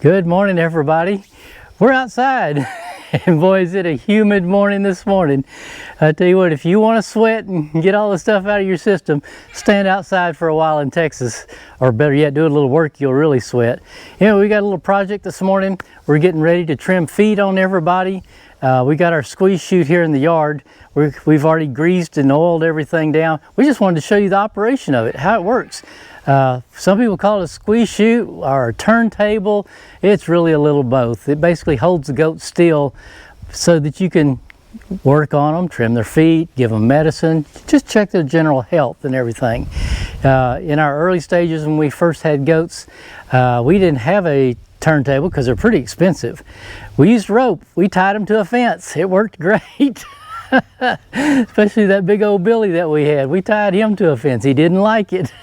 Good morning, everybody. We're outside, and boy, is it a humid morning this morning. I tell you what, if you want to sweat and get all the stuff out of your system, stand outside for a while in Texas, or better yet, do a little work, you'll really sweat. Anyway, we got a little project this morning. We're getting ready to trim feet on everybody. We got our squeeze chute here in the yard. We've already greased and oiled everything down. We just wanted to show you the operation of it, how it works. Some people call it a squeeze chute or a turntable. It's really a little both. It basically holds the goat still so that you can work on them, trim their feet, give them medicine, just check their general health and everything. In our early stages when we first had goats, we didn't have a turntable because they're pretty expensive. We used rope. We tied them to a fence. It worked great. Especially that big old Billy that we had. We tied him to a fence. He didn't like it.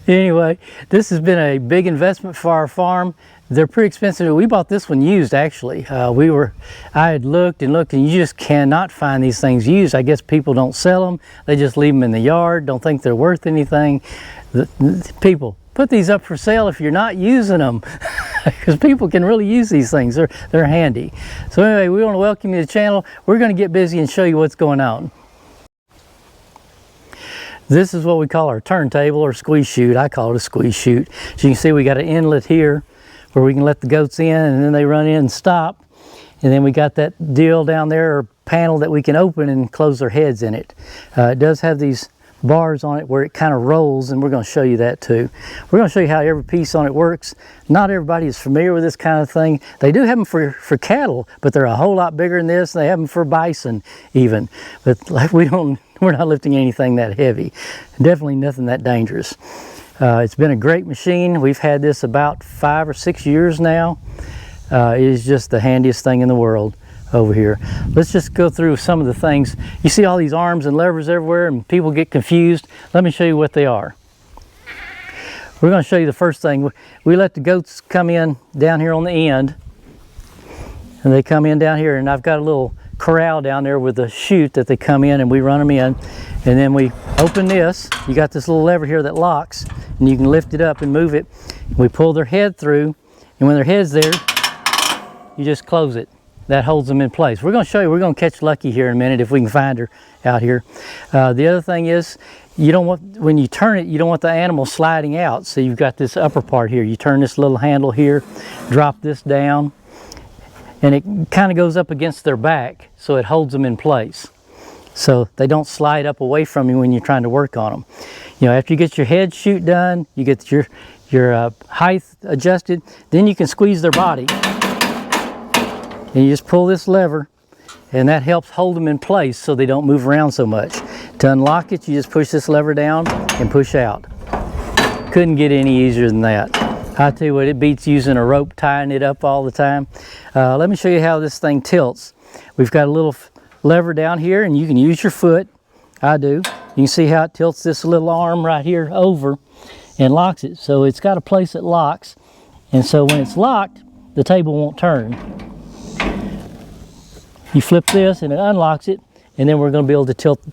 Anyway, this has been a big investment for our farm. They're pretty expensive. We bought this one used, actually. I had looked and looked, and you just cannot find these things used. I guess people don't sell them. They just leave them in the yard, don't think they're worth anything. People, put these up for sale if you're not using them, because people can really use these things. They're handy. So anyway, we want to welcome you to the channel. We're going to get busy and show you what's going on. This is what we call our turntable or squeeze chute. I call it a squeeze chute. So you can see we got an inlet here where we can let the goats in, and then they run in and stop. And then we got that deal down there, or panel, that we can open and close their heads in it. It does have these bars on it where it kind of rolls, and we're going to show you that too. We're going to show you how every piece on it works. Not everybody is familiar with this kind of thing. They do have them for cattle, but they're a whole lot bigger than this. They have them for bison even, but like we're not lifting anything that heavy. Definitely nothing that dangerous. It's been a great machine. We've had this about 5 or 6 years now. It is just the handiest thing in the world over here. Let's just go through some of the things. You see all these arms and levers everywhere, and people get confused. Let me show you what they are. We're going to show you the first thing. We let the goats come in down here on the end, and they come in down here, and I've got a little corral down there with a chute that they come in, and we run them in, and then we open this. You got this little lever here that locks, and you can lift it up and move it. We pull their head through, and when their head's there, you just close it. That holds them in place. We're going to show you, we're going to catch Lucky here in a minute if we can find her out here. The other thing is, you don't want, when you turn it, you don't want the animal sliding out. So you've got this upper part here. You turn this little handle here, drop this down, and it kind of goes up against their back, so it holds them in place. So they don't slide up away from you when you're trying to work on them. You know, after you get your head chute done, you get your height adjusted, then you can squeeze their body. And you just pull this lever, and that helps hold them in place so they don't move around so much. To unlock it, you just push this lever down and push out. Couldn't get any easier than that. I tell you what, it beats using a rope tying it up all the time. Let me show you how this thing tilts. We've got a little lever down here, and you can use your foot. I do. You can see how it tilts this little arm right here over and locks it. So it's got a place that locks, and so when it's locked, the table won't turn. You flip this and it unlocks it, and then we're going to be able to tilt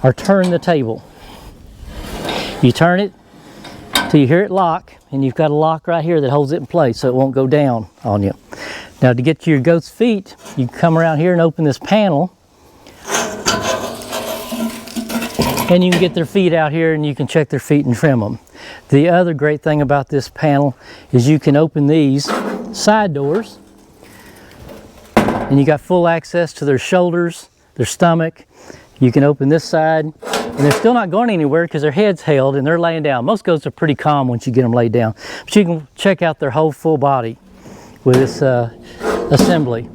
or turn the table. You turn it till you hear it lock, and you've got a lock right here that holds it in place so it won't go down on you. Now, to get to your goat's feet, you come around here and open this panel, and you can get their feet out here and you can check their feet and trim them. The other great thing about this panel is you can open these side doors, and you got full access to their shoulders, their stomach. You can open this side, and they're still not going anywhere because their head's held and they're laying down. Most goats are pretty calm once you get them laid down, but you can check out their whole full body with this assembly.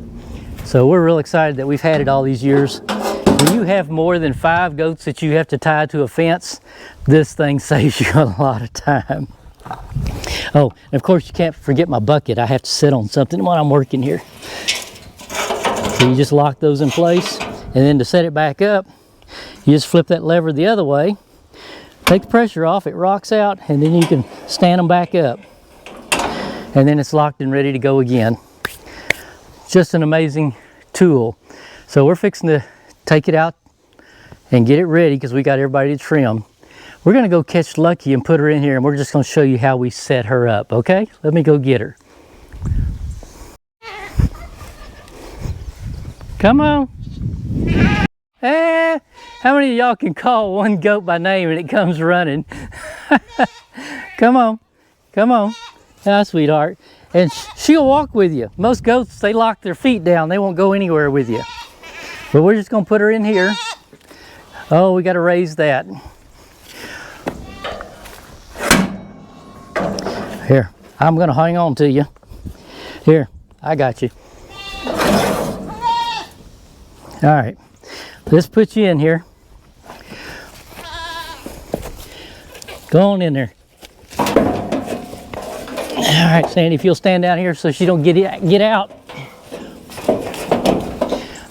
So we're real excited that we've had it all these years. When you have more than 5 goats that you have to tie to a fence, this thing saves you a lot of time. Oh, and of course you can't forget my bucket. I have to sit on something while I'm working here. So you just lock those in place, and then to set it back up, you just flip that lever the other way, take the pressure off, it rocks out, and then you can stand them back up. And then it's locked and ready to go again. Just an amazing tool. So we're fixing to take it out and get it ready because we got everybody to trim. We're going to go catch Lucky and put her in here, and we're just going to show you how we set her up, okay? Let me go get her. Come on. How many of y'all can call one goat by name and it comes running? Come on. Come on. Ah, sweetheart. And she'll walk with you. Most goats, they lock their feet down. They won't go anywhere with you. But we're just going to put her in here. Oh, we got to raise that. Here, I'm going to hang on to you. Here, I got you. All right, let's put you in here. Go on in there. All right, Sandy, if you'll stand down here so she don't get out.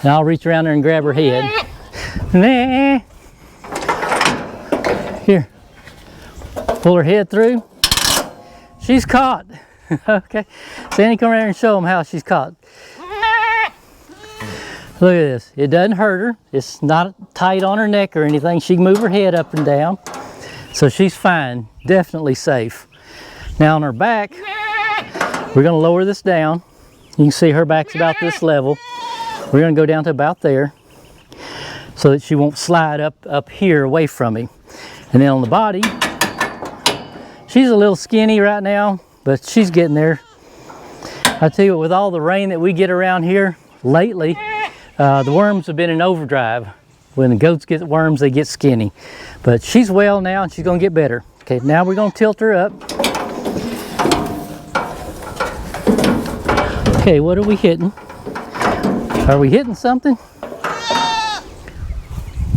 And I'll reach around there and grab her head. Nah. Here, pull her head through. She's caught. Okay, Sandy, come around and show them how she's caught. Look at this. It doesn't hurt her. It's not tight on her neck or anything. She can move her head up and down. So she's fine. Definitely safe. Now on her back, we're going to lower this down. You can see her back's about this level. We're going to go down to about there so that she won't slide up here away from me. And then on the body, she's a little skinny right now, but she's getting there. I tell you what, with all the rain that we get around here lately, the worms have been in overdrive. When the goats get worms, they get skinny. But she's well now and she's going to get better. Okay, now we're going to tilt her up. Okay, what are we hitting? Are we hitting something?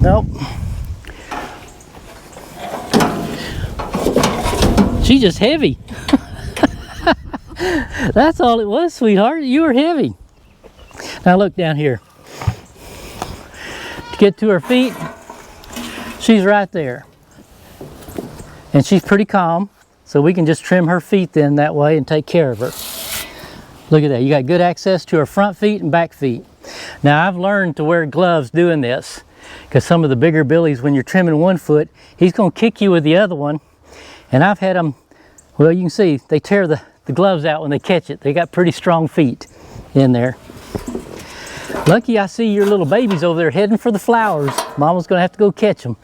Nope. She's just heavy. That's all it was, sweetheart. You were heavy. Now look down here. To get to her feet, she's right there. And she's pretty calm, so we can just trim her feet then that way and take care of her. Look at that. You got good access to her front feet and back feet. Now I've learned to wear gloves doing this, because some of the bigger billies, when you're trimming one foot, he's going to kick you with the other one. And I've had them, well, you can see they tear the gloves out when they catch it. They got pretty strong feet in there. Lucky, I see your little babies over there heading for the flowers. Mama's going to have to go catch them.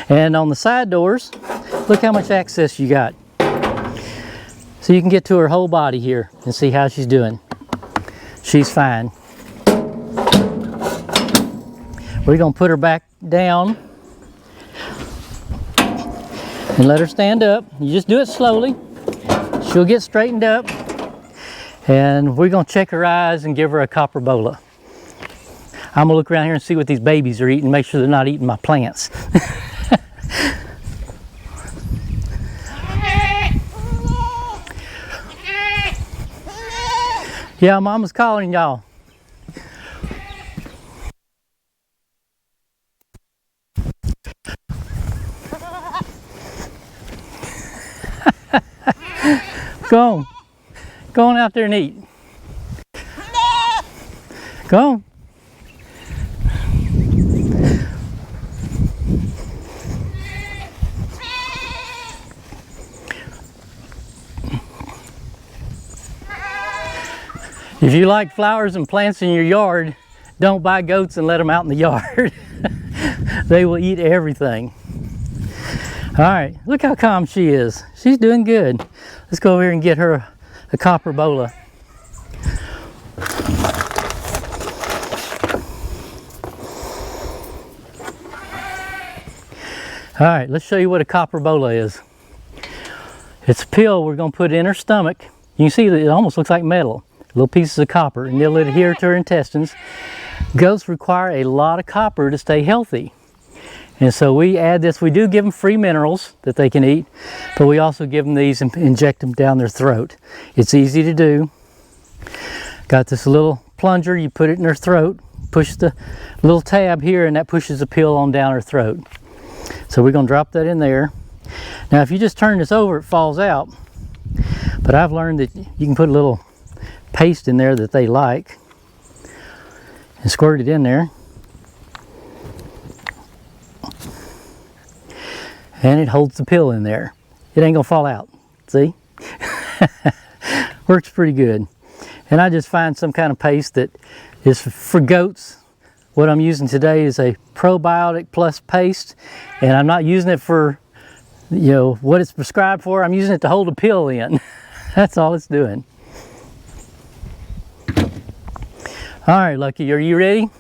And on the side doors, look how much access you got. So you can get to her whole body here and see how she's doing. She's fine. We're going to put her back down and let her stand up. You just do it slowly. She'll get straightened up. And we're going to check her eyes and give her a copper bola. I'm going to look around here and see what these babies are eating, make sure they're not eating my plants. Yeah, Mama's calling y'all. Go on. Go on out there and eat. Go on. If you like flowers and plants in your yard, don't buy goats and let them out in the yard. They will eat everything. All right, look how calm she is. She's doing good. Let's go over here and get her a copper bola. All right, let's show you what a copper bola is. It's a pill we're going to put in her stomach. You can see that it almost looks like metal. Little pieces of copper, and they'll adhere to her intestines. Goats require a lot of copper to stay healthy. And so we add this. We do give them free minerals that they can eat, but we also give them these and inject them down their throat. It's easy to do. Got this little plunger, you put it in her throat, push the little tab here, and that pushes the pill on down her throat. So we're going to drop that in there. Now if you just turn this over, it falls out. But I've learned that you can put a little paste in there that they like and squirt it in there. and it holds the pill in there. It ain't gonna fall out, see? Works pretty good. And I just find some kind of paste that is for goats. What I'm using today is a probiotic plus paste, and I'm not using it for, you know, what it's prescribed for. I'm using it to hold a pill in. That's all it's doing. All right, Lucky, are you ready?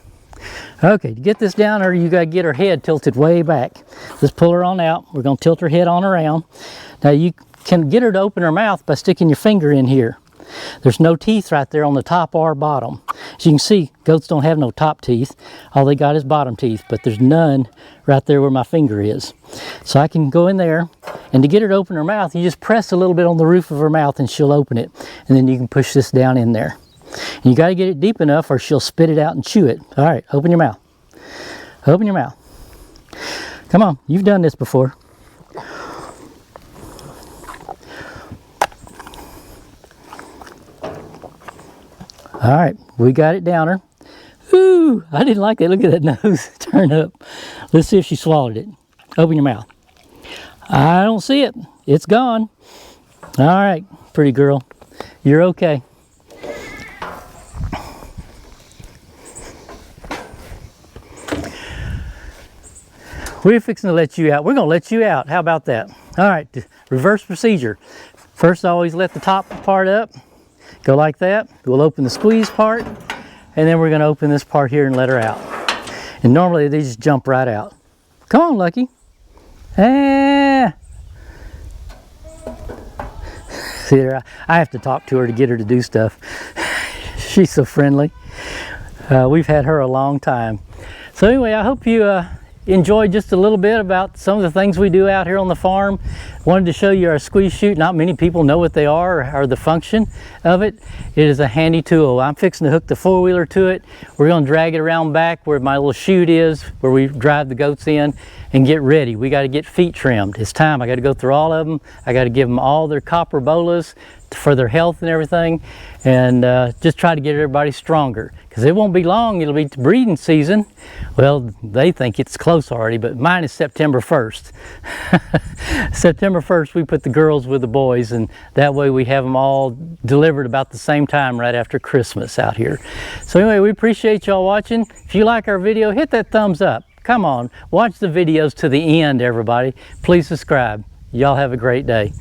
Okay, to get this down her, you gotta get her head tilted way back. Just pull her on out. We're gonna tilt her head on around. Now you can get her to open her mouth by sticking your finger in here. There's no teeth right there on the top or bottom. As you can see, goats don't have no top teeth. All they got is bottom teeth, but there's none right there where my finger is. So I can go in there, and to get her to open her mouth, you just press a little bit on the roof of her mouth and she'll open it. And then you can push this down in there. And you gotta get it deep enough or she'll spit it out and chew it. All right, open your mouth. Open your mouth. Come on, you've done this before. All right, we got it down her. Ooh, I didn't like that. Look at that nose turn up. Let's see if she swallowed it. Open your mouth. I don't see it. It's gone. All right, pretty girl. You're okay. We're fixing to let you out. We're going to let you out. How about that? All right, reverse procedure. First, I always let the top part up. Go like that. We'll open the squeeze part, and then we're going to open this part here and let her out. And normally they just jump right out. Come on, Lucky. Ah. See her? I have to talk to her to get her to do stuff. She's so friendly. We've had her a long time. So anyway, I hope you enjoyed just a little bit about some of the things we do out here on the farm. Wanted to show you our squeeze chute. Not many people know what they are or the function of it. It is a handy tool. I'm fixing to hook the four-wheeler to it. We're going to drag it around back where my little chute is, where we drive the goats in, and get ready. We got to get feet trimmed. It's time. I got to go through all of them. I got to give them all their copper bolas for their health and everything, and just try to get everybody stronger, because it won't be long. It'll be breeding season. Well, they think it's close already, but mine is September 1st. September 1st we put the girls with the boys, and that way we have them all delivered about the same time right after Christmas out here. So anyway, we appreciate y'all watching. If you like our video, hit that thumbs up. Come on, watch the videos to the end, everybody. Please subscribe. Y'all have a great day.